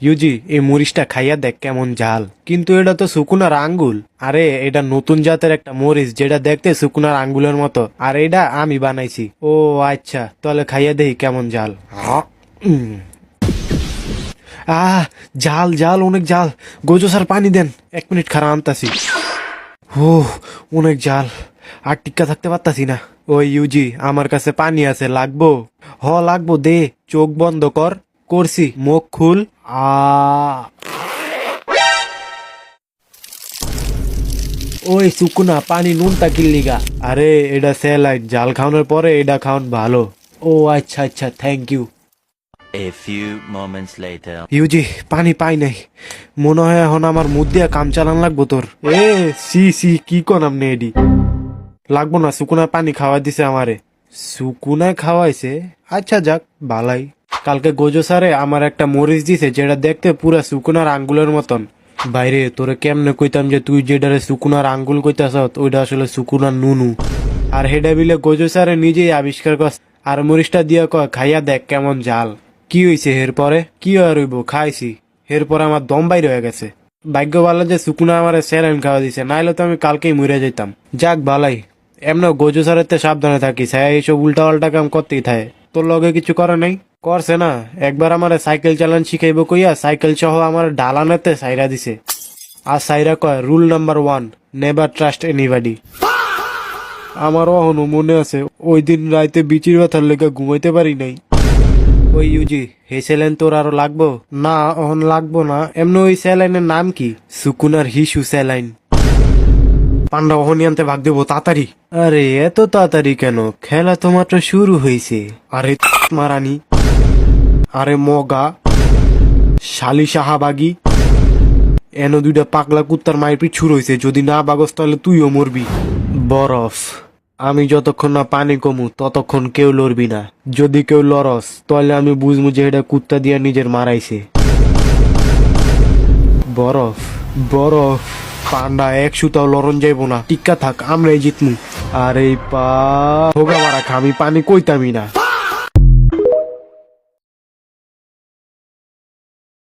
Yuji এই মরিচটা খাইয়া দেখ কেমন ঝাল, কিন্তু এটা তো শুকুনার আঙ্গুল। আরে এটা নতুন জাতের একটা মরিচ যেটা দেখতে শুকুনার আঙ্গুলের মতো, আর এটা আমি বানাইছি। ও আচ্ছা, তাহলে খাইয়া দেখি কেমন ঝাল। উম, আহ ঝাল ঝাল, অনেক ঝাল। গোজো স্যার পানি দেন, 1 মিনিট খারাপ আনতাছি। ও অনেক ঝাল, আর টিক্কা থাকতে পারতাছি না। ওই ইউজি আমার কাছে পানি আছে, লাগবো? লাগবো, দে। চোখ বন্ধ কর। করছি, মুখ খুল। আ ওই সুকুনা পানি নুনটা কিল্লিগা। আরে এটা স্যালাইন, জাল খাওয়ানোর পরে এটা খাওয়ান ভালো। ও আচ্ছা আচ্ছা, thank you. A few moments later. ইউজি পানি পাই নাই, মনে হয় এখন আমার মুখ দিয়া কাম চালান লাগবো তোর। এ সি সি, কি কোন আমনে এডি? লাগবো না, সুকুনার পানি খাওয়াই দিছে আমারে। সুকুনায় খাওয়াইছে? আচ্ছা যাক, বালাই। কালকে গোজো স্যারে আমার একটা মরিচ দিছে যেটা দেখতে পুরা সুকুনার আঙ্গুলের মতন। বাইরে তোরে কেমনে কইতাম যে তুই যেটারে সুকুনার আঙ্গুল কইতাছ ওইটা আসলে সুকুনার নুনু। আর হেডা বিলে গোজো স্যারে নিজেই আবিষ্কার কর। আর মরিচটা দিয়া কয় খাইয়া দেখ কেমন জাল। কি হইছে এরপরে? কি আর হইব, খাইছি। এরপর আমার দম বাইর হয়ে গেছে। ভাগ্য ভালো যে সুকুনা আমার স্যালাইন খাওয়া দিছে, নাইলে তো আমি কালকেই মরে যেতাম। যাক বালাই, এমন গোজো স্যারের সাবধানে থাকিস, হ্যাঁ এইসব উল্টা পাল্টা কাম করতেই থাকে। তোর লগে কিছু করে নাই? করছে না, একবার আমার সাইকেল চালান শিখাইব কইয়া সাইকেল সহ আমার ডালানেতে সাইরা দিছে। আর সাইরা কয় rule number 1, never trust anybody. আমারও এখনো মনে আছে, ওই দিন রাইতে বিচির ব্যথার লেগে ঘুমাইতে পারি নাই। ওই ইউজি হে স্যালাইন তোর আরো লাগবো? না এখন লাগবো না। এমনি ওই স্যালাইনের নাম কি? সুকুনার হিসু স্যালাইন। পান্ডা ওহনি আনতে ভাগ দেবো তাড়াতাড়ি। আরে এত তাড়াতাড়ি কেন, খেলা তো মাত্র শুরু হয়েছে। আরে মারানি, আরে মগা শালি শাহাবাগি, এন দুইটা পাগলা কুত্তার মায়ের পিছু রয়েছে, যদি না বাগস তাহলে তুইও মরবি। বরফ, আমি যতক্ষণ না পানি কমু ততক্ষণ কেউ লড়বি না। যদি কেউ লড়স তাহলে আমি বুঝবো যে এটা কুত্তা দিয়া নিজের মারাইছে। বরফ বরফ, পান্ডা এক সুতাও লড়ন যাইব না, টিক্কা থাক, আমরাই জিতমু। আর এই পা হোগা মারা খা, আমি পানি কইতামই না।